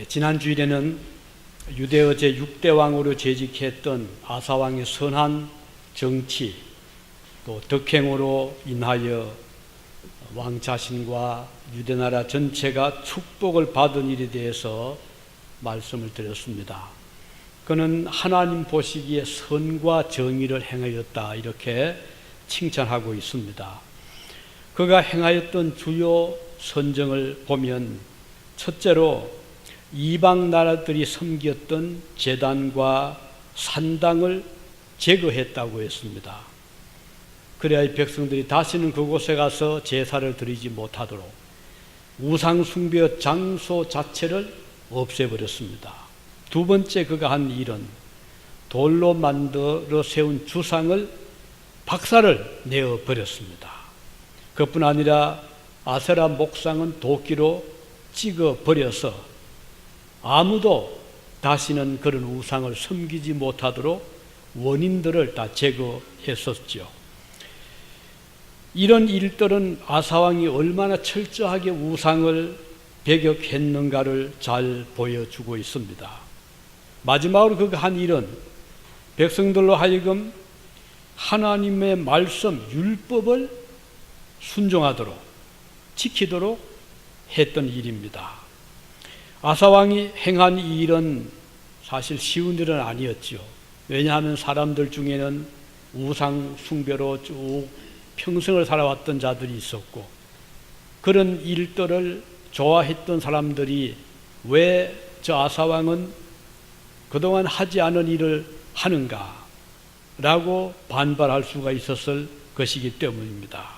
지난 주일에는 유대어 제6대 왕으로 재직했던 아사왕의 선한 정치, 또 덕행으로 인하여 왕 자신과 유대나라 전체가 축복을 받은 일에 대해서 말씀을 드렸습니다. 그는 하나님 보시기에 선과 정의를 행하였다, 이렇게 칭찬하고 있습니다. 그가 행하였던 주요 선정을 보면 첫째로 이방 나라들이 섬겼던 제단과 산당을 제거했다고 했습니다. 그래야 이 백성들이 다시는 그곳에 가서 제사를 드리지 못하도록 우상 숭배 장소 자체를 없애버렸습니다. 두 번째 그가 한 일은 돌로 만들어 세운 주상을 박살을 내어버렸습니다. 그뿐 아니라 아세라 목상은 도끼로 찍어버려서 아무도 다시는 그런 우상을 섬기지 못하도록 원인들을 다 제거했었죠. 이런 일들은 아사왕이 얼마나 철저하게 우상을 배격했는가를 잘 보여주고 있습니다. 마지막으로 그가 한 일은 백성들로 하여금 하나님의 말씀, 율법을 순종하도록, 지키도록 했던 일입니다. 아사왕이 행한 이 일은 사실 쉬운 일은 아니었죠. 왜냐하면 사람들 중에는 우상 숭배로 쭉 평생을 살아왔던 자들이 있었고, 그런 일들을 좋아했던 사람들이 왜 저 아사왕은 그동안 하지 않은 일을 하는가 라고 반발할 수가 있었을 것이기 때문입니다.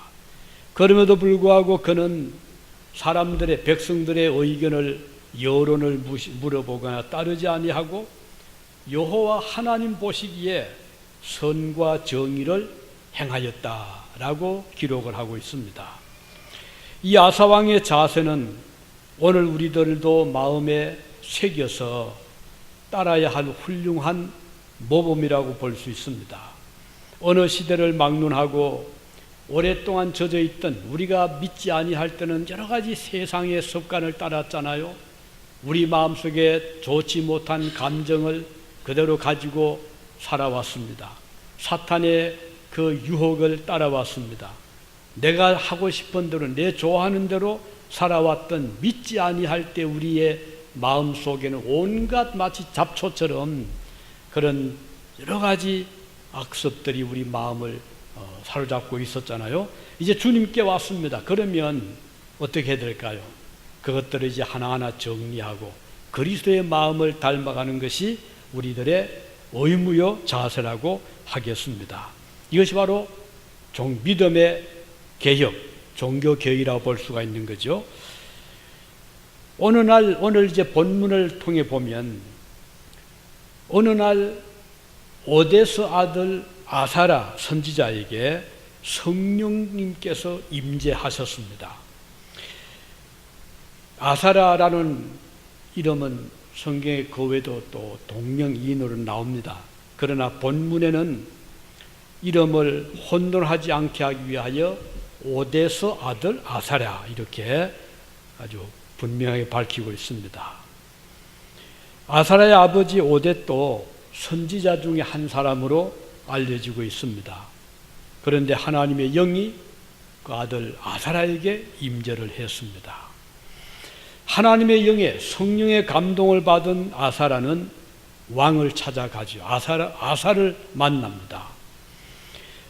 그럼에도 불구하고 그는 사람들의, 백성들의 의견을, 여론을 물어보거나 따르지 아니하고 여호와 하나님 보시기에 선과 정의를 행하였다라고 기록을 하고 있습니다. 이 아사왕의 자세는 오늘 우리들도 마음에 새겨서 따라야 할 훌륭한 모범이라고 볼 수 있습니다. 어느 시대를 막론하고 오랫동안 젖어 있던, 우리가 믿지 아니할 때는 여러 가지 세상의 습관을 따랐잖아요. 우리 마음속에 좋지 못한 감정을 그대로 가지고 살아왔습니다. 사탄의 그 유혹을 따라왔습니다. 내가 하고 싶은 대로, 내 좋아하는 대로 살아왔던, 믿지 아니할 때 우리의 마음속에는 온갖 마치 잡초처럼 그런 여러 가지 악습들이 우리 마음을 사로잡고 있었잖아요. 이제 주님께 왔습니다. 그러면 어떻게 해야 될까요? 그것들을 이제 하나하나 정리하고 그리스도의 마음을 닮아가는 것이 우리들의 의무요 자세라고 하겠습니다. 이것이 바로 믿음의 개혁, 종교 개혁이라고 볼 수가 있는 거죠. 오늘 이제 본문을 통해 보면 어느 날 오데스 아들 아사랴 선지자에게 성령님께서 임재하셨습니다. 아사랴라는 이름은 성경에 그 외에도 또 동명이인으로 나옵니다. 그러나 본문에는 이름을 혼돈하지 않게 하기 위하여 오데스 아들 아사랴, 이렇게 아주 분명하게 밝히고 있습니다. 아사랴의 아버지 오뎃도 선지자 중에 한 사람으로 알려지고 있습니다. 그런데 하나님의 영이 그 아들 아사랴에게 임재를 했습니다. 하나님의 영에, 성령의 감동을 받은 아사랴는 왕을 찾아가죠. 아사를 만납니다.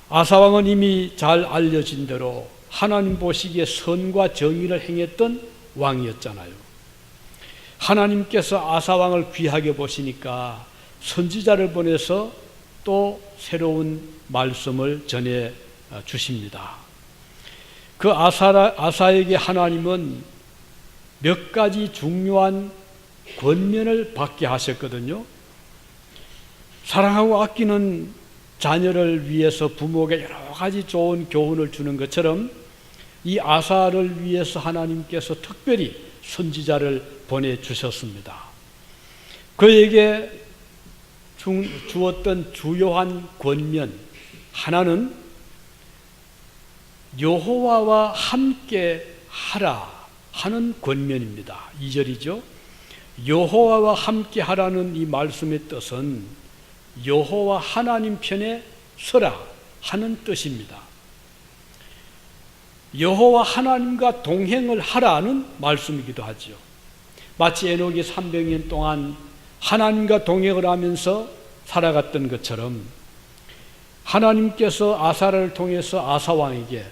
아사왕은 이미 잘 알려진 대로 하나님 보시기에 선과 정의를 행했던 왕이었잖아요. 하나님께서 아사왕을 귀하게 보시니까 선지자를 보내서 또 새로운 말씀을 전해 주십니다. 그 아사에게 하나님은 몇 가지 중요한 권면을 받게 하셨거든요. 사랑하고 아끼는 자녀를 위해서 부모에게 여러 가지 좋은 교훈을 주는 것처럼 이 아사를 위해서 하나님께서 특별히 선지자를 보내주셨습니다. 그에게 주었던 주요한 권면 하나는 여호와와 함께 하라 하는 권면입니다. 2절이죠. 여호와와 함께 하라는 이 말씀의 뜻은 여호와 하나님 편에 서라 하는 뜻입니다. 여호와 하나님과 동행을 하라는 말씀이기도 하죠. 마치 에녹이 300년 동안 하나님과 동행을 하면서 살아갔던 것처럼 하나님께서 아사를 통해서 아사왕에게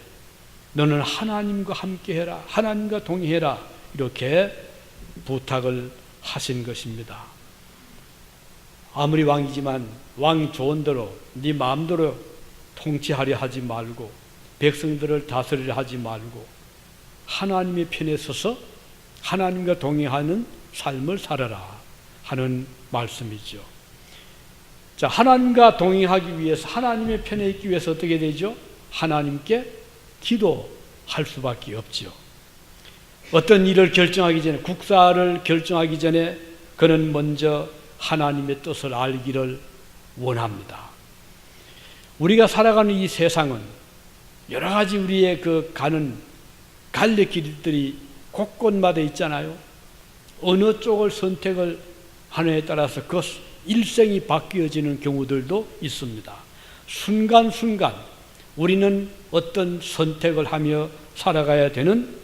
너는 하나님과 함께해라, 하나님과 동행해라 이렇게 부탁을 하신 것입니다. 아무리 왕이지만 왕이 좋은 대로 네 마음대로 통치하려 하지 말고 백성들을 다스리려 하지 말고 하나님의 편에 서서 하나님과 동행하는 삶을 살아라 하는 말씀이죠. 자, 하나님과 동행하기 위해서 하나님의 편에 있기 위해서 어떻게 되죠? 하나님께 기도할 수밖에 없죠. 어떤 일을 결정하기 전에, 국사를 결정하기 전에 그는 먼저 하나님의 뜻을 알기를 원합니다. 우리가 살아가는 이 세상은 여러 가지 우리의 가는 갈래길들이 곳곳마다 있잖아요. 어느 쪽을 선택을 하느냐에 따라서 그 일생이 바뀌어지는 경우들도 있습니다. 순간순간 우리는 어떤 선택을 하며 살아가야 되는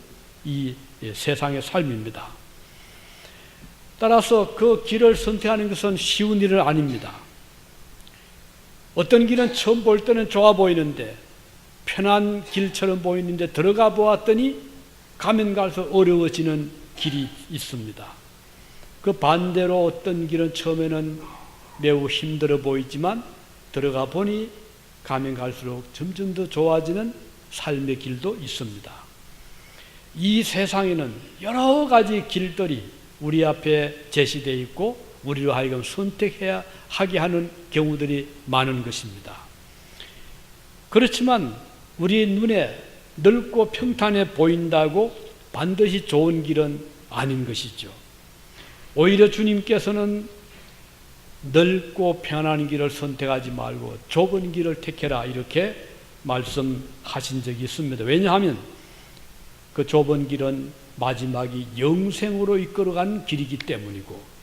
이 세상의 삶입니다. 따라서 그 길을 선택하는 것은 쉬운 일은 아닙니다. 어떤 길은 처음 볼 때는 좋아 보이는데 편한 길처럼 보이는데 들어가 보았더니 가면 갈수록 어려워지는 길이 있습니다. 그 반대로 어떤 길은 처음에는 매우 힘들어 보이지만 들어가 보니 가면 갈수록 점점 더 좋아지는 삶의 길도 있습니다. 이 세상에는 여러 가지 길들이 우리 앞에 제시되어 있고 우리로 하여금 선택해야 하게 하는 경우들이 많은 것입니다. 그렇지만 우리 눈에 넓고 평탄해 보인다고 반드시 좋은 길은 아닌 것이죠. 오히려 주님께서는 넓고 편한 길을 선택하지 말고 좁은 길을 택해라 이렇게 말씀하신 적이 있습니다. 왜냐하면 그 좁은 길은 마지막이 영생으로 이끌어가는 길이기 때문이고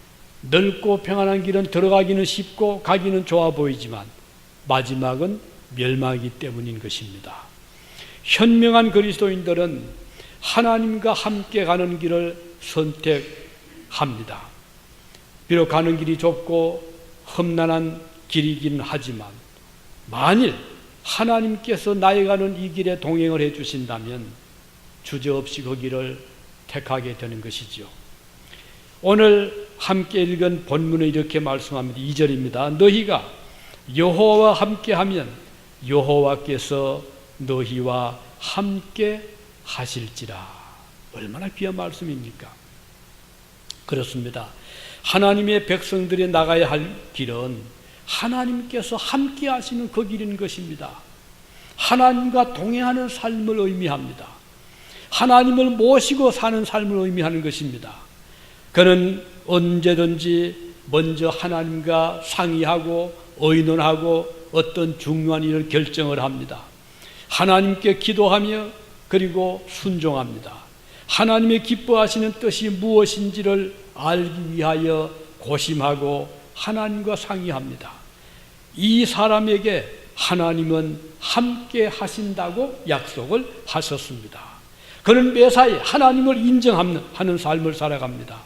넓고 평안한 길은 들어가기는 쉽고 가기는 좋아 보이지만 마지막은 멸망이기 때문인 것입니다. 현명한 그리스도인들은 하나님과 함께 가는 길을 선택합니다. 비록 가는 길이 좁고 험난한 길이긴 하지만 만일 하나님께서 나의 가는 이 길에 동행을 해 주신다면 주저없이 그 길을 택하게 되는 것이죠. 오늘 함께 읽은 본문은 이렇게 말씀합니다. 2절입니다. 너희가 여호와와 함께하면 여호와께서 너희와 함께 하실지라. 얼마나 귀한 말씀입니까? 그렇습니다. 하나님의 백성들이 나가야 할 길은 하나님께서 함께 하시는 그 길인 것입니다. 하나님과 동행하는 삶을 의미합니다. 하나님을 모시고 사는 삶을 의미하는 것입니다. 그는 언제든지 먼저 하나님과 상의하고 의논하고 어떤 중요한 일을 결정을 합니다. 하나님께 기도하며 그리고 순종합니다. 하나님의 기뻐하시는 뜻이 무엇인지를 알기 위하여 고심하고 하나님과 상의합니다. 이 사람에게 하나님은 함께 하신다고 약속을 하셨습니다. 그는 매사에 하나님을 인정하는 삶을 살아갑니다.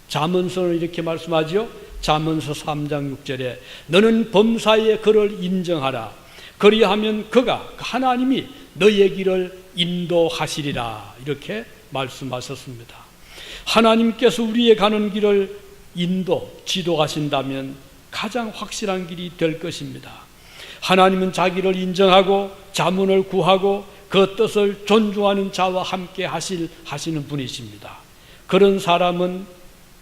잠언서는 이렇게 말씀하죠. 잠언서 3장 6절에 너는 범사에 그를 인정하라. 그리하면 그가 하나님이 너의 길을 인도하시리라. 이렇게 말씀하셨습니다. 하나님께서 우리의 가는 길을 지도하신다면 가장 확실한 길이 될 것입니다. 하나님은 자기를 인정하고 자문을 구하고 그 뜻을 존중하는 자와 함께 하시는 분이십니다. 그런 사람은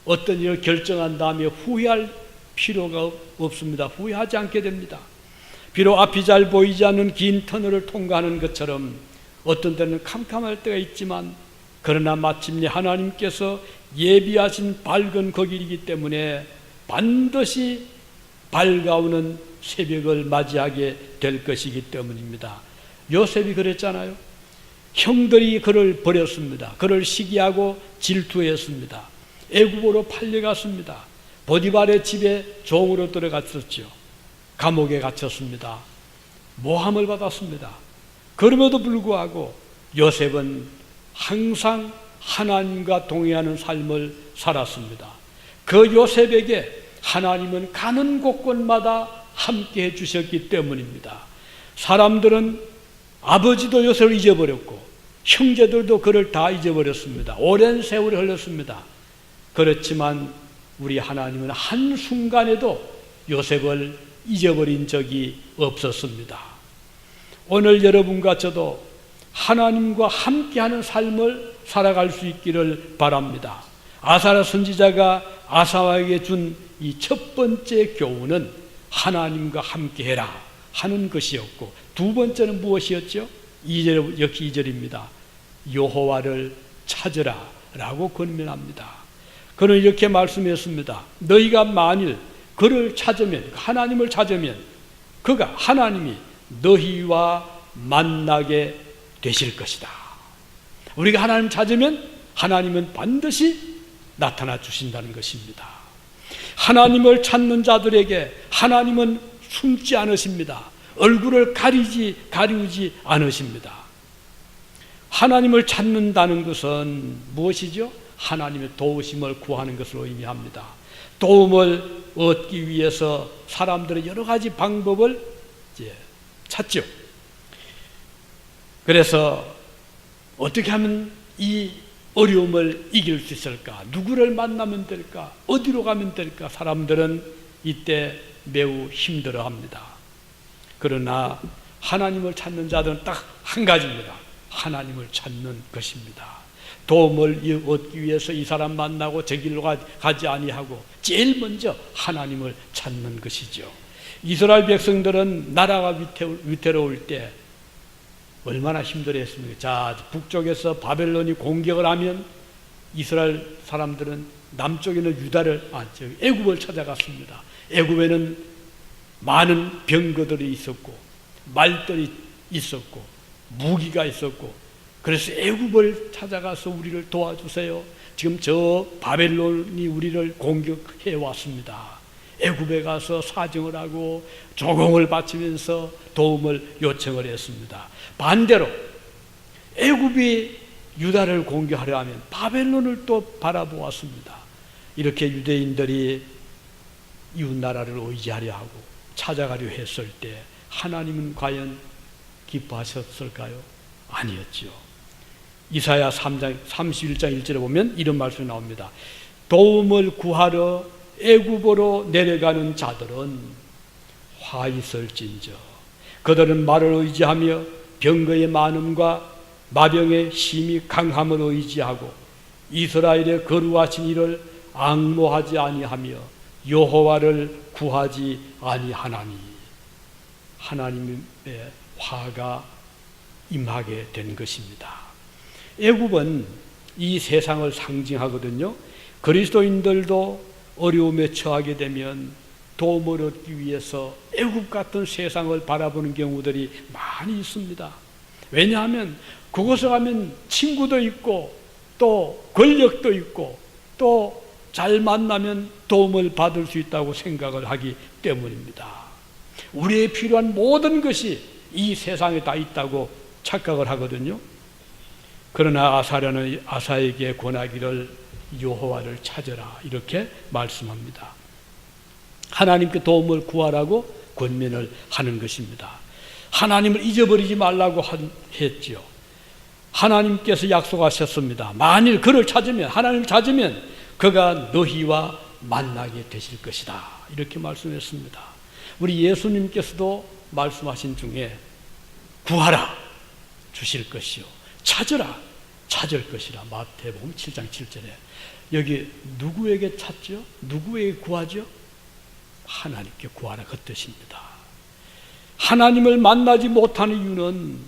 어떤 일을 결정한 다음에 후회할 필요가 없습니다. 후회하지 않게 됩니다. 비록 앞이 잘 보이지 않는 긴 터널을 통과하는 것처럼 어떤 때는 캄캄할 때가 있지만 그러나 마침내 하나님께서 예비하신 밝은 그 길이기 때문에 반드시 밝아오는 새벽을 맞이하게 될 것이기 때문입니다. 요셉이 그랬잖아요. 형들이 그를 버렸습니다. 그를 시기하고 질투했습니다. 애굽으로 팔려갔습니다. 보디발의 집에 종으로 들어갔었죠. 감옥에 갇혔습니다. 모함을 받았습니다. 그럼에도 불구하고 요셉은 항상 하나님과 동행하는 삶을 살았습니다. 그 요셉에게 하나님은 가는 곳곳마다 함께 해주셨기 때문입니다. 사람들은 아버지도 요셉을 잊어버렸고 형제들도 그를 다 잊어버렸습니다. 오랜 세월이 흘렀습니다. 그렇지만 우리 하나님은 한순간에도 요셉을 잊어버린 적이 없었습니다. 오늘 여러분과 저도 하나님과 함께하는 삶을 살아갈 수 있기를 바랍니다. 아사 선지자가 아사에게 준 이 첫 번째 교훈은 하나님과 함께해라 하는 것이었고, 두 번째는 무엇이었죠? 2절, 역시 2절입니다. 여호와를 찾으라 라고 권면합니다. 그는 이렇게 말씀했습니다. 너희가 만일 그를 찾으면, 하나님을 찾으면 그가, 하나님이 너희와 만나게 되실 것이다. 우리가 하나님 찾으면 하나님은 반드시 나타나 주신다는 것입니다. 하나님을 찾는 자들에게 하나님은 숨지 않으십니다. 얼굴을 가리우지 않으십니다. 하나님을 찾는다는 것은 무엇이죠? 하나님의 도우심을 구하는 것을 의미합니다. 도움을 얻기 위해서 사람들은 여러 가지 방법을 찾죠. 그래서 어떻게 하면 이 어려움을 이길 수 있을까? 누구를 만나면 될까? 어디로 가면 될까? 사람들은 이때 매우 힘들어합니다. 그러나 하나님을 찾는 자들은 딱 한 가지입니다. 하나님을 찾는 것입니다. 도움을 얻기 위해서 이 사람 만나고 저 길로 가지 아니하고 제일 먼저 하나님을 찾는 것이죠. 이스라엘 백성들은 나라가 위태로울 때 얼마나 힘들어했습니까? 자, 북쪽에서 바벨론이 공격을 하면 이스라엘 사람들은 남쪽에 있는 애굽을 찾아갔습니다. 애굽에는 많은 병거들이 있었고 말들이 있었고 무기가 있었고, 그래서 애굽을 찾아가서 우리를 도와주세요. 지금 저 바벨론이 우리를 공격해 왔습니다. 애굽에 가서 사정을 하고 조공을 바치면서 도움을 요청을 했습니다. 반대로 애굽이 유다를 공격하려 하면 바벨론을 또 바라보았습니다. 이렇게 유대인들이 이웃나라를 의지하려 하고 찾아가려 했을 때 하나님은 과연 기뻐하셨을까요? 아니었죠. 이사야 3장 31장 1절에 보면 이런 말씀이 나옵니다. 도움을 구하러 애굽으로 내려가는 자들은 화 있을진저, 그들은 말을 의지하며 병거의 많음과 마병의 힘이 강함을 의지하고 이스라엘의 거룩하신 이를 앙모하지 아니하며 여호와를 구하지 아니하나니, 하나님의 화가 임하게 된 것입니다. 애굽은 이 세상을 상징하거든요. 그리스도인들도 어려움에 처하게 되면 도움을 얻기 위해서 애굽 같은 세상을 바라보는 경우들이 많이 있습니다. 왜냐하면 그곳에 가면 친구도 있고 또 권력도 있고 또 잘 만나면 도움을 받을 수 있다고 생각을 하기 때문입니다. 우리의 필요한 모든 것이 이 세상에 다 있다고 착각을 하거든요. 그러나 아사에게 권하기를 여호와를 찾으라 이렇게 말씀합니다. 하나님께 도움을 구하라고 권면을 하는 것입니다. 하나님을 잊어버리지 말라고 했지요. 하나님께서 약속하셨습니다. 만일 그를 찾으면, 하나님을 찾으면 그가 너희와 만나게 되실 것이다 이렇게 말씀했습니다. 우리 예수님께서도 말씀하신 중에 구하라 주실 것이요, 찾으라 찾을 것이라, 마태복음 7장 7절에 여기 누구에게 찾죠? 누구에게 구하죠? 하나님께 구하라 그 뜻입니다. 하나님을 만나지 못하는 이유는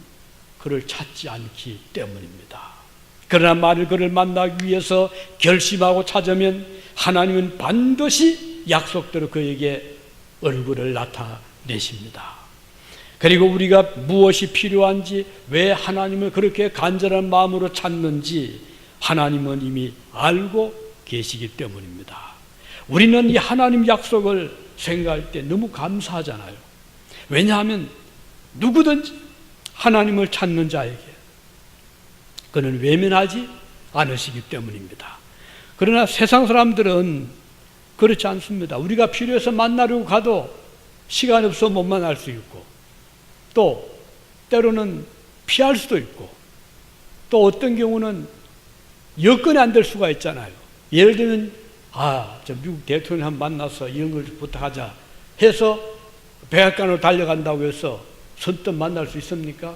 그를 찾지 않기 때문입니다. 그러나 만일 그를 만나기 위해서 결심하고 찾으면 하나님은 반드시 약속대로 그에게 얼굴을 나타내십니다. 그리고 우리가 무엇이 필요한지, 왜 하나님을 그렇게 간절한 마음으로 찾는지 하나님은 이미 알고 계시기 때문입니다. 우리는 이 하나님 약속을 생각할 때 너무 감사하잖아요. 왜냐하면 누구든지 하나님을 찾는 자에게 그는 외면하지 않으시기 때문입니다. 그러나 세상 사람들은 그렇지 않습니다. 우리가 필요해서 만나려고 가도 시간이 없어 못 만날 수 있고, 또 때로는 피할 수도 있고, 또 어떤 경우는 여건이 안 될 수가 있잖아요. 예를 들면 저 미국 대통령 한번 만나서 이런 걸 부탁하자 해서 백악관으로 달려간다고 해서 선뜻 만날 수 있습니까?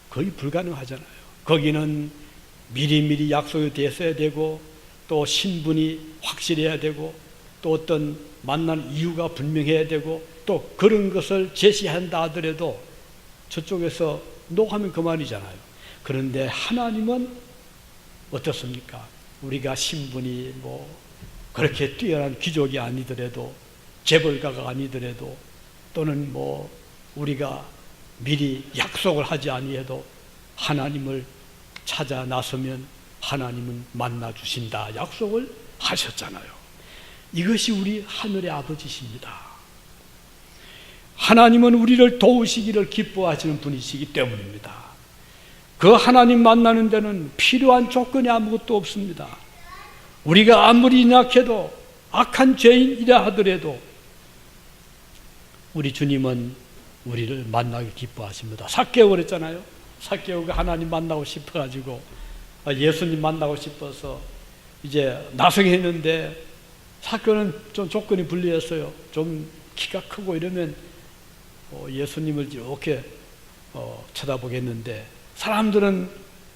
거의 불가능하잖아요. 거기는 미리미리 약속이 됐어야 되고, 또 신분이 확실해야 되고, 또 어떤 만난 이유가 분명해야 되고, 또 그런 것을 제시한다 하더라도 저쪽에서 노하면 그만이잖아요. 그런데 하나님은 어떻습니까? 우리가 신분이 그렇게 뛰어난 귀족이 아니더라도, 재벌가가 아니더라도, 또는 우리가 미리 약속을 하지 아니해도 하나님을 찾아 나서면 하나님은 만나 주신다 약속을 하셨잖아요. 이것이 우리 하늘의 아버지십니다. 하나님은 우리를 도우시기를 기뻐하시는 분이시기 때문입니다. 그 하나님 만나는 데는 필요한 조건이 아무것도 없습니다. 우리가 아무리 약해도 악한 죄인이라 하더라도 우리 주님은 우리를 만나기 기뻐하십니다. 삭개오 그랬잖아요. 삭개오가 하나님 만나고 싶어가지고 예수님 만나고 싶어서 이제 나서했는데, 삭개오는 좀 조건이 불리했어요. 좀 키가 크고 이러면 예수님을 이렇게 쳐다보겠는데, 사람들은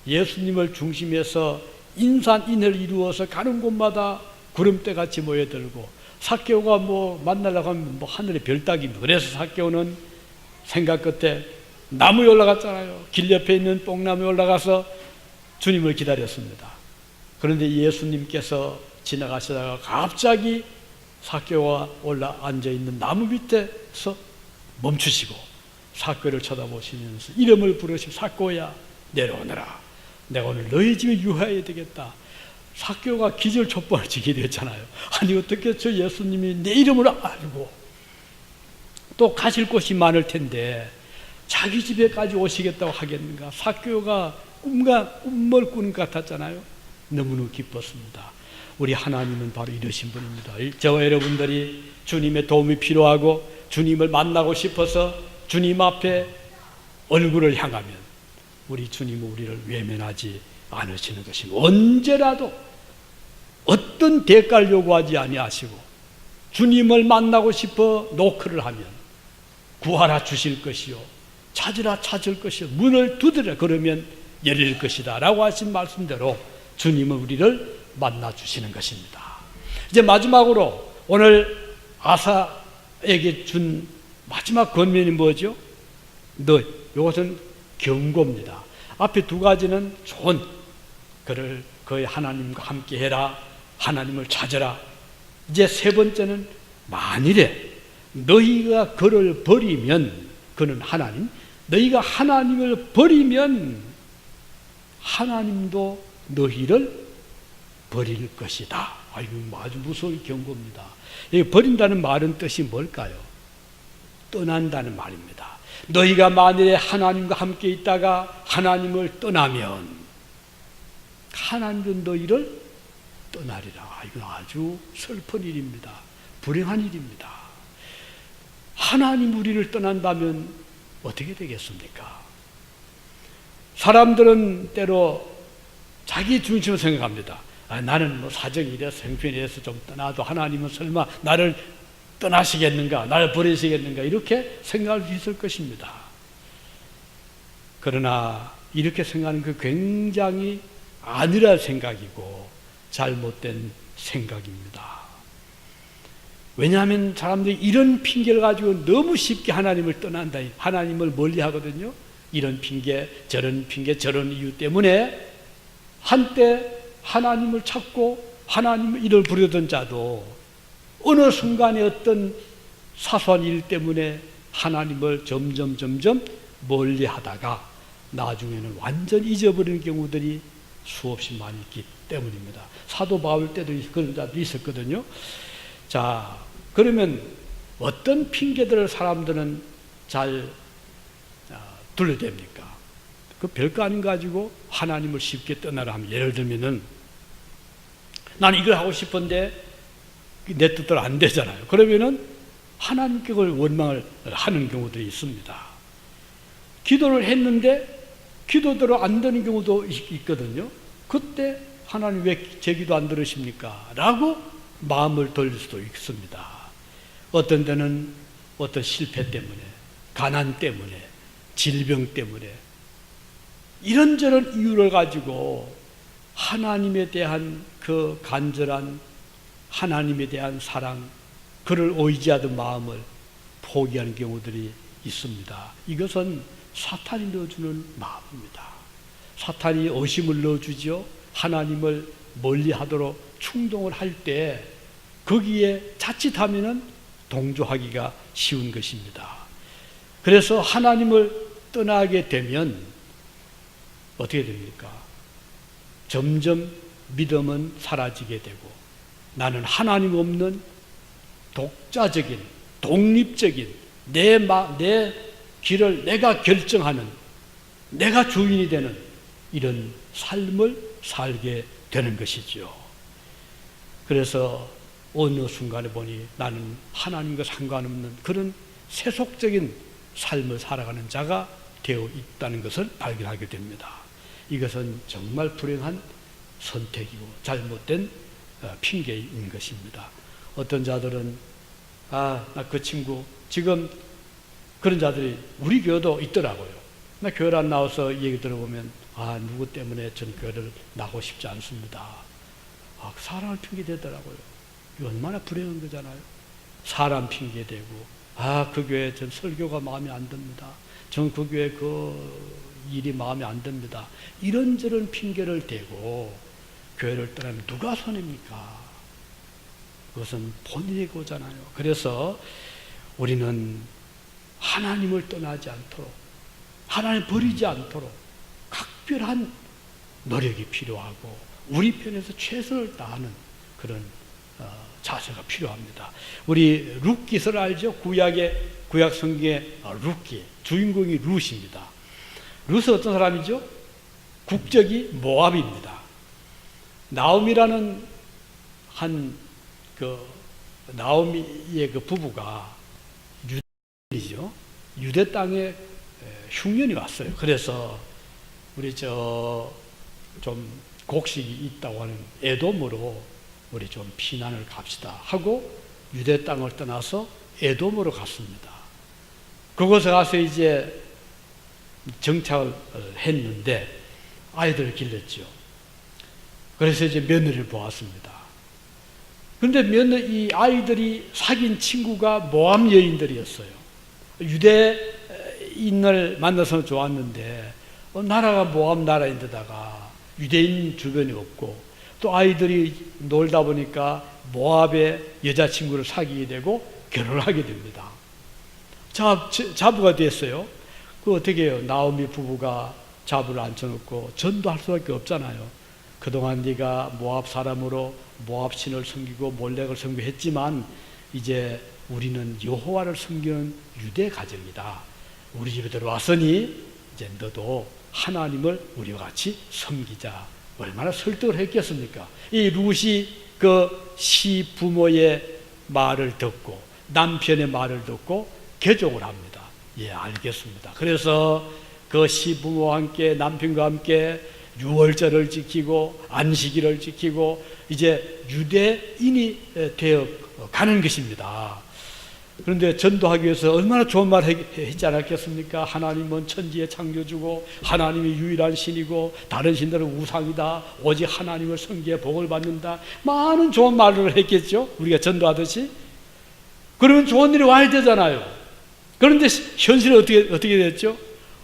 예수님을 중심해서 인산인해를 이루어서 가는 곳마다 구름대같이 모여들고, 삭개오가 만나려고 하면 하늘의 별 따기입니다. 그래서 삭개오는 생각 끝에 나무에 올라갔잖아요. 길 옆에 있는 뽕나무에 올라가서 주님을 기다렸습니다. 그런데 예수님께서 지나가시다가 갑자기 삭개오가 올라 앉아있는 나무 밑에서 멈추시고 삭개오를 쳐다보시면서 이름을 부르시고, 삭개오야 내려오너라. 내가 오늘 너희 집에 유하여야 되겠다. 삭개오가 기절촉발을 지게 됐잖아요. 아니 어떻게 저 예수님이 내 이름을 알고 또 가실 곳이 많을 텐데 자기 집에까지 오시겠다고 하겠는가. 삭개오가 꿈을 꾸는 것 같았잖아요. 너무너무 기뻤습니다. 우리 하나님은 바로 이러신 분입니다. 저와 여러분들이 주님의 도움이 필요하고 주님을 만나고 싶어서 주님 앞에 얼굴을 향하면 우리 주님은 우리를 외면하지 않으시는 것입니다. 언제라도 어떤 대가를 요구하지 아니하시고 주님을 만나고 싶어 노크를 하면 구하라 주실 것이요 찾으라 찾을 것이요 문을 두드려 그러면 열릴 것이다 라고 하신 말씀대로 주님은 우리를 만나 주시는 것입니다. 이제 마지막으로 오늘 아사에게 준 마지막 권면이 뭐죠? 이것은 경고입니다. 앞에 두 가지는 좋은 그를 그의 하나님과 함께 해라, 하나님을 찾아라. 이제 세 번째는 만일에 너희가 그를 버리면, 그는 하나님, 너희가 하나님을 버리면 하나님도 너희를 버릴 것이다. 이거 아주 무서운 경고입니다. 이 버린다는 말은 뜻이 뭘까요? 떠난다는 말입니다. 너희가 만일에 하나님과 함께 있다가 하나님을 떠나면 하나님은 너희를 떠나리라. 이건 아주 슬픈 일입니다. 불행한 일입니다. 하나님 우리를 떠난다면 어떻게 되겠습니까? 사람들은 때로 자기 중심을 생각합니다. 나는 사정이 이래서 형편이 이래서 좀 떠나도 하나님은 설마 나를 떠나시겠는가, 나를 버리시겠는가, 이렇게 생각할 수 있을 것입니다. 그러나 이렇게 생각하는 그 굉장히 아니라 생각이고 잘못된 생각입니다. 왜냐하면 사람들이 이런 핑계를 가지고 너무 쉽게 하나님을 떠난다, 하나님을 멀리 하거든요. 이런 핑계, 저런 이유 때문에 한때 하나님을 찾고 하나님을 이를 부르던 자도 어느 순간에 어떤 사소한 일 때문에 하나님을 점점 멀리 하다가 나중에는 완전히 잊어버리는 경우들이 수없이 많이 있기 때문입니다. 사도 바울 때도 그런 자도 있었거든요. 자, 그러면 어떤 핑계들을 사람들은 잘 둘러댑니까? 그 별거 아닌 거 가지고 하나님을 쉽게 떠나라 하면, 예를 들면은 나는 이걸 하고 싶은데 내 뜻대로 안 되잖아요. 그러면은 하나님께 그걸 원망을 하는 경우들이 있습니다. 기도를 했는데 기도대로 안 되는 경우도 있거든요. 그때 하나님 왜 제 기도 안 들으십니까? 라고 마음을 돌릴 수도 있습니다. 어떤 때는 어떤 실패 때문에, 가난 때문에, 질병 때문에 이런저런 이유를 가지고 하나님에 대한 그 간절한 하나님에 대한 사랑, 그를 의지하던 마음을 포기하는 경우들이 있습니다. 이것은 사탄이 넣어주는 마음입니다. 사탄이 의심을 넣어주죠. 하나님을 멀리하도록 충동을 할 때 거기에 자칫하면은 동조하기가 쉬운 것입니다. 그래서 하나님을 떠나게 되면 어떻게 됩니까? 점점 믿음은 사라지게 되고 나는 하나님 없는 독자적인, 독립적인 내 길을 내가 결정하는, 내가 주인이 되는 이런 삶을 살게 되는 것이죠. 그래서 어느 순간에 보니 나는 하나님과 상관없는 그런 세속적인 삶을 살아가는 자가 되어 있다는 것을 발견하게 됩니다. 이것은 정말 불행한 선택이고 잘못된 핑계인 것입니다. 어떤 자들은 나 그 친구, 지금 그런 자들이 우리 교회도 있더라고요. 나 교회를 안 나와서 얘기 들어보면 누구 때문에 전 교회를 나가고 싶지 않습니다. 사람을 핑계대더라고요. 이거 얼마나 불행한 거잖아요. 사람 핑계대고 그 교회 전 설교가 마음에 안 듭니다. 전 그 교회 그 일이 마음에 안 듭니다. 이런저런 핑계를 대고 교회를 떠나면 누가 손해입니까? 그것은 본인의 거잖아요. 그래서 우리는 하나님을 떠나지 않도록, 하나님 버리지 않도록 각별한 노력이 필요하고 우리 편에서 최선을 다하는 그런 자세가 필요합니다. 우리 룻 기서를 알죠? 구약 성경의 룻기, 주인공이 룻입니다. 룻은 어떤 사람이죠? 국적이 모압입니다. 나오미라는 나오미의 그 부부가 유대인이죠. 유대 땅에 흉년이 왔어요. 그래서 우리 좀 곡식이 있다고 하는 에돔으로 우리 좀 피난을 갑시다 하고 유대 땅을 떠나서 에돔으로 갔습니다. 그곳에 가서 이제 정착을 했는데 아이들을 길렀죠. 그래서 이제 며느리를 보았습니다. 그런데 이 아이들이 사귄 친구가 모압 여인들이었어요. 유대인을 만나서 좋았는데 나라가 모압 나라인데다가 유대인 주변이 없고 또 아이들이 놀다 보니까 모압의 여자친구를 사귀게 되고 결혼을 하게 됩니다. 자부가 됐어요. 그 어떻게 해요? 나오미 부부가 자부를 앉혀놓고 전도할 수밖에 없잖아요. 그동안 네가 모압 사람으로 모압 신을 섬기고 몰렉을 섬기했지만 이제 우리는 여호와를 섬기는 유대 가정이다. 우리 집에 들어왔으니 이제 너도 하나님을 우리와 같이 섬기자. 얼마나 설득을 했겠습니까? 이 룻이 그 시부모의 말을 듣고 남편의 말을 듣고 개종을 합니다. 알겠습니다. 그래서 그 시부모와 함께 남편과 함께 유월절을 지키고 안식일을 지키고 이제 유대인이 되어 가는 것입니다. 그런데 전도하기 위해서 얼마나 좋은 말을 했지 않았겠습니까? 하나님은 천지의 창조주고 하나님이 유일한 신이고 다른 신들은 우상이다. 오직 하나님을 섬기에 복을 받는다. 많은 좋은 말을 했겠죠. 우리가 전도하듯이. 그러면 좋은 일이 와야 되잖아요. 그런데 현실은 어떻게 됐죠?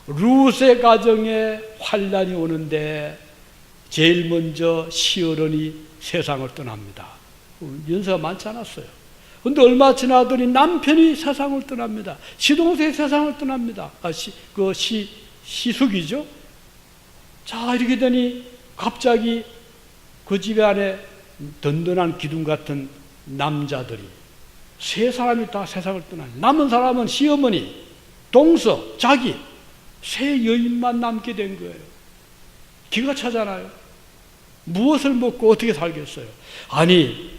룻의 가정에 환난이 오는데 제일 먼저 시어른이 세상을 떠납니다. 연세가 많지 않았어요. 그런데 얼마 지나더니 남편이 세상을 떠납니다. 시동생이 세상을 떠납니다. 시숙이죠. 자, 이렇게 되니 갑자기 그 집에 안에 든든한 기둥 같은 남자들이 세 사람이 다 세상을 떠나니 남은 사람은 시어머니, 동서, 자기 세 여인만 남게 된 거예요. 기가 차잖아요. 무엇을 먹고 어떻게 살겠어요? 아니,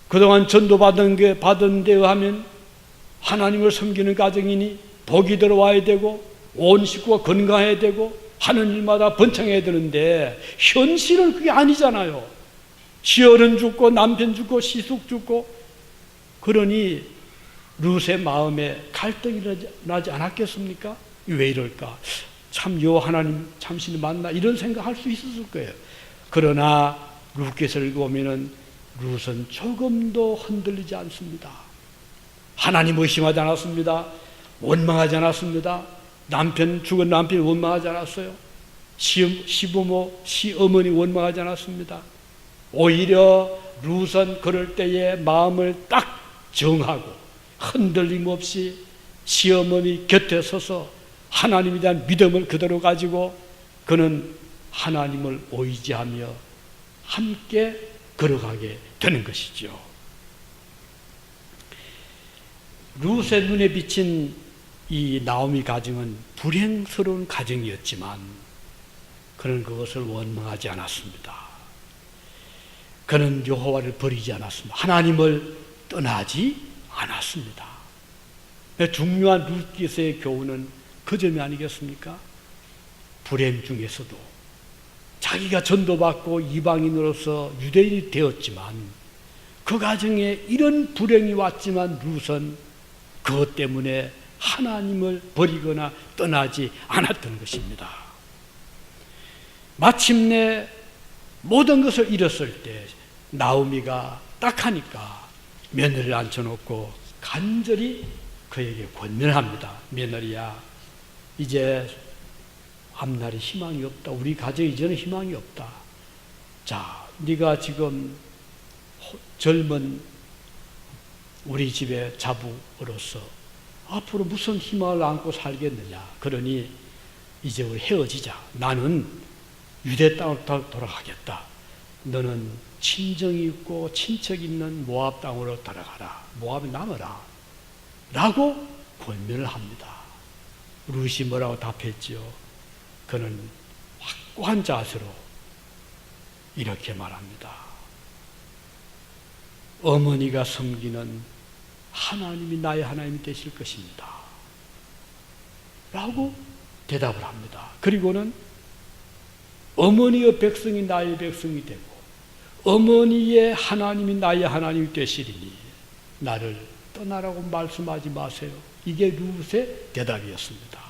그동안 전도받은 데 의하면 하나님을 섬기는 가정이니 복이 들어와야 되고 온 식구가 건강해야 되고 하는 일마다 번창해야 되는데 현실은 그게 아니잖아요. 시어른 죽고 남편 죽고 시숙 죽고. 그러니 룻의 마음에 갈등이 나지 않았겠습니까? 왜 이럴까? 참 요 하나님 참신이 맞나? 이런 생각할 수 있었을 거예요. 그러나 룻께서 읽어보면은 룻은 조금도 흔들리지 않습니다. 하나님 의심하지 않았습니다. 원망하지 않았습니다. 죽은 남편이 원망하지 않았어요. 시부모, 시어머니 원망하지 않았습니다. 오히려 룻은 그럴 때에 마음을 딱 정하고 흔들림 없이 시어머니 곁에 서서 하나님에 대한 믿음을 그대로 가지고 그는 하나님을 의지하며 함께 걸어가게 되는 것이죠. 룻의 눈에 비친 이 나오미 가정은 불행스러운 가정이었지만 그는 그것을 원망하지 않았습니다. 그는 여호와를 버리지 않았습니다. 하나님을 떠나지 않았습니다. 중요한 룻기서의 교훈은 그 점이 아니겠습니까? 불행 중에서도 자기가 전도받고 이방인으로서 유대인이 되었지만 그 가정에 이런 불행이 왔지만 룻은 그것 때문에 하나님을 버리거나 떠나지 않았던 것입니다. 마침내 모든 것을 잃었을 때 나오미가 딱하니까 며느리를 앉혀놓고 간절히 그에게 권면합니다. 며느리야, 이제 앞날에 희망이 없다. 우리 가정에 이제는 희망이 없다. 자, 네가 지금 젊은 우리 집의 자부로서 앞으로 무슨 희망을 안고 살겠느냐. 그러니 이제 우리 헤어지자. 나는 유대 땅으로 돌아가겠다. 너는 친정이 있고 친척이 있는 모압 땅으로 돌아가라. 모압에 남아라. 라고 권면을 합니다. 룻이 뭐라고 답했지요? 그는 확고한 자세로 이렇게 말합니다. 어머니가 섬기는 하나님이 나의 하나님이 되실 것입니다. 라고 대답을 합니다. 그리고는 어머니의 백성이 나의 백성이 되고 어머니의 하나님이 나의 하나님이 되시리니 나를 떠나라고 말씀하지 마세요. 이게 룻의 대답이었습니다.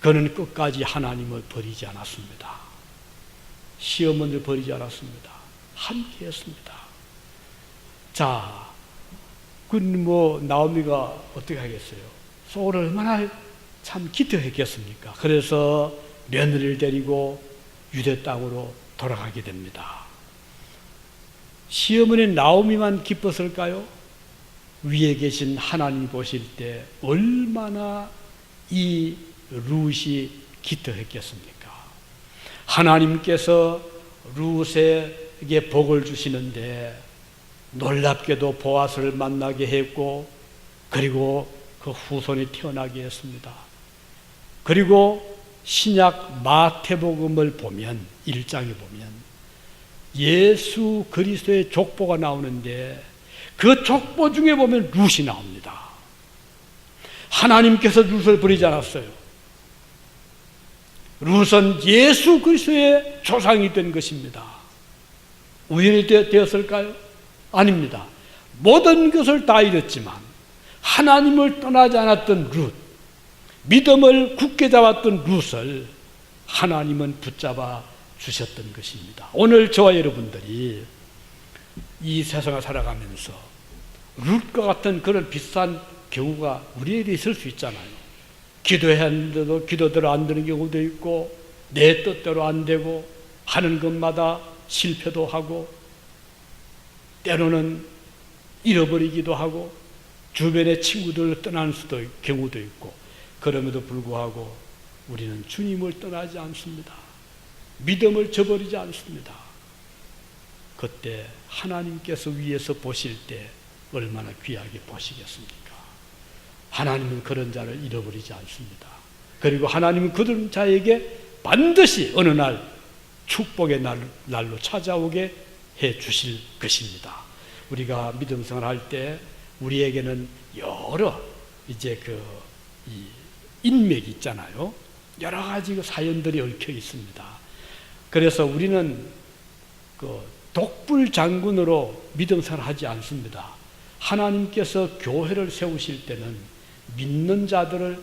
그는 끝까지 하나님을 버리지 않았습니다. 시어머니를 버리지 않았습니다. 함께 했습니다. 자, 나오미가 어떻게 하겠어요? 속으로 얼마나 참 기특했겠습니까? 그래서 며느리를 데리고 유대 땅으로 돌아가게 됩니다. 시어머니 나오미만 기뻤을까요? 위에 계신 하나님 보실 때 얼마나 이 룻이 기특했겠습니까? 하나님께서 룻에게 복을 주시는데 놀랍게도 보아스를 만나게 했고 그리고 그 후손이 태어나게 했습니다. 그리고 신약 마태복음을 보면 1장에 보면 예수 그리스도의 족보가 나오는데 그 족보 중에 보면 룻이 나옵니다. 하나님께서 룻을 버리지 않았어요. 룻은 예수 그리스도의 조상이 된 것입니다. 우연히 되었을까요? 아닙니다. 모든 것을 다 잃었지만 하나님을 떠나지 않았던 룻, 믿음을 굳게 잡았던 룻을 하나님은 붙잡아 주셨던 것입니다. 오늘 저와 여러분들이 이 세상을 살아가면서 룻과 같은 그런 비슷한 경우가 우리에게 있을 수 있잖아요. 기도해야 하는데도 기도대로 안 되는 경우도 있고 내 뜻대로 안 되고 하는 것마다 실패도 하고 때로는 잃어버리기도 하고 주변의 친구들을 떠나는 경우도 있고 그럼에도 불구하고 우리는 주님을 떠나지 않습니다. 믿음을 저버리지 않습니다. 그때 하나님께서 위에서 보실 때 얼마나 귀하게 보시겠습니까? 하나님은 그런 자를 잃어버리지 않습니다. 그리고 하나님은 그런 자에게 반드시 어느 날 축복의 날로 찾아오게 해 주실 것입니다. 우리가 믿음 생활할 때 우리에게는 여러 이제 이 인맥이 있잖아요. 여러 가지 사연들이 얽혀 있습니다. 그래서 우리는 독불 장군으로 믿음 생활하지 않습니다. 하나님께서 교회를 세우실 때는 믿는 자들을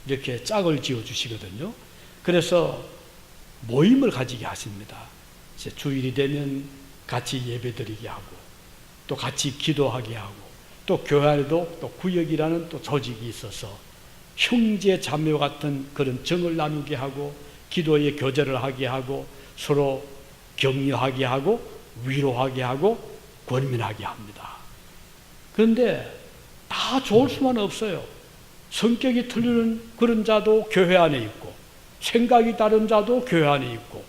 이렇게 짝을 지어 주시거든요. 그래서 모임을 가지게 하십니다. 이제 주일이 되면 같이 예배드리게 하고, 또 같이 기도하게 하고, 또 교회 안에도 또 구역이라는 또 조직이 있어서 형제 자매와 같은 그런 정을 나누게 하고, 기도의 교제를 하게 하고, 서로 격려하게 하고, 위로하게 하고, 권면하게 합니다. 그런데 다 좋을 수만 없어요. 성격이 틀리는 그런 자도 교회 안에 있고, 생각이 다른 자도 교회 안에 있고,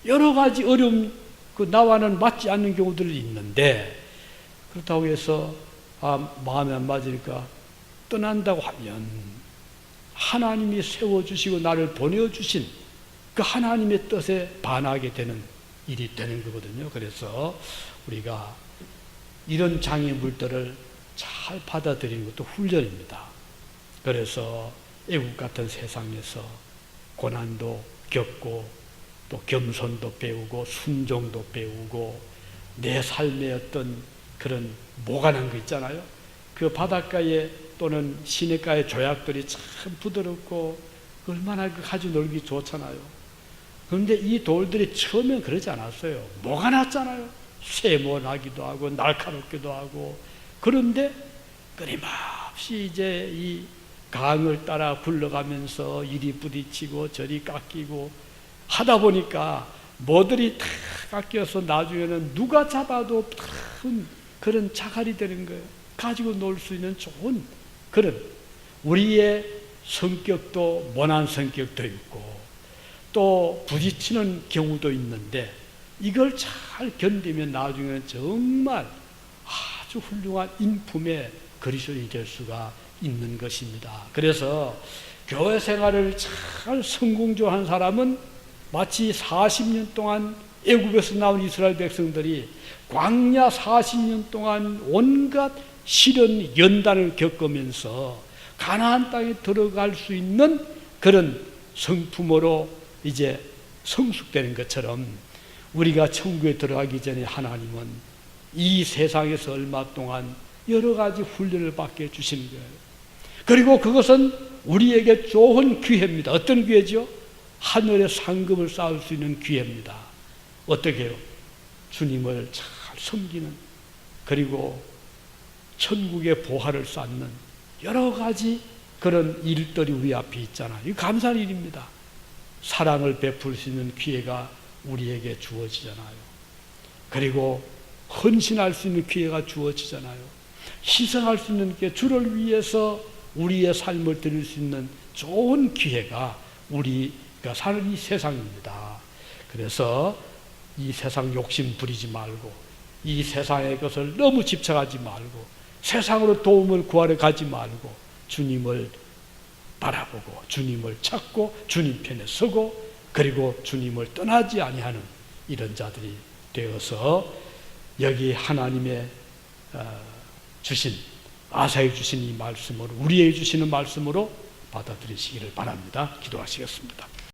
여러 가지 어려움, 나와는 맞지 않는 경우들이 있는데, 그렇다고 해서 마음에 안 맞으니까 떠난다고 하면 하나님이 세워주시고 나를 보내주신 그 하나님의 뜻에 반하게 되는 일이 되는 거거든요. 그래서 우리가 이런 장애물들을 잘 받아들이는 것도 훈련입니다. 그래서 애국 같은 세상에서 고난도 겪고, 또 겸손도 배우고, 순종도 배우고, 내 삶의 어떤 그런 모관한 거 있잖아요. 그 바닷가에 또는 시냇가의 조약들이 참 부드럽고 얼마나 가지고 놀기 좋잖아요. 그런데 이 돌들이 처음엔 그러지 않았어요. 모가 났잖아요. 세모나기도 하고 날카롭기도 하고. 그런데 끊임없이 이제 이 강을 따라 굴러가면서 이리 부딪히고 저리 깎이고 하다 보니까 뭐들이 다 깎여서 나중에는 누가 잡아도 큰 그런 자갈이 되는 거예요. 가지고 놀 수 있는 좋은 그런, 우리의 성격도 모난 성격도 있고 또 부딪히는 경우도 있는데, 이걸 잘 견디면 나중에는 정말 아주 훌륭한 인품의 그리스도인이 될 수가 있는 것입니다. 그래서 교회 생활을 잘 성공적으로 한 사람은 마치 40년 동안 애굽에서 나온 이스라엘 백성들이 광야 40년 동안 온갖 시련 연단을 겪으면서 가나안 땅에 들어갈 수 있는 그런 성품으로 이제 성숙되는 것처럼, 우리가 천국에 들어가기 전에 하나님은 이 세상에서 얼마 동안 여러 가지 훈련을 받게 해주시는 거예요. 그리고 그것은 우리에게 좋은 기회입니다. 어떤 기회죠? 하늘의 상급을 쌓을 수 있는 기회입니다. 어떻게 해요? 주님을 잘 섬기는, 그리고 천국의 보화를 쌓는 여러 가지 그런 일들이 우리 앞에 있잖아요. 이거 감사한 일입니다. 사랑을 베풀 수 있는 기회가 우리에게 주어지잖아요. 그리고 헌신할 수 있는 기회가 주어지잖아요. 희생할 수 있는 기회, 주를 위해서 우리의 삶을 드릴 수 있는 좋은 기회가 우리가 사는 이 세상입니다. 그래서 이 세상 욕심 부리지 말고, 이 세상의 것을 너무 집착하지 말고, 세상으로 도움을 구하러 가지 말고, 주님을 바라보고 주님을 찾고 주님 편에 서고, 그리고 주님을 떠나지 아니하는 이런 자들이 되어서 여기 하나님의 주신, 아사히 주신 이 말씀으로, 우리에게 주시는 말씀으로 받아들이시기를 바랍니다. 기도하시겠습니다.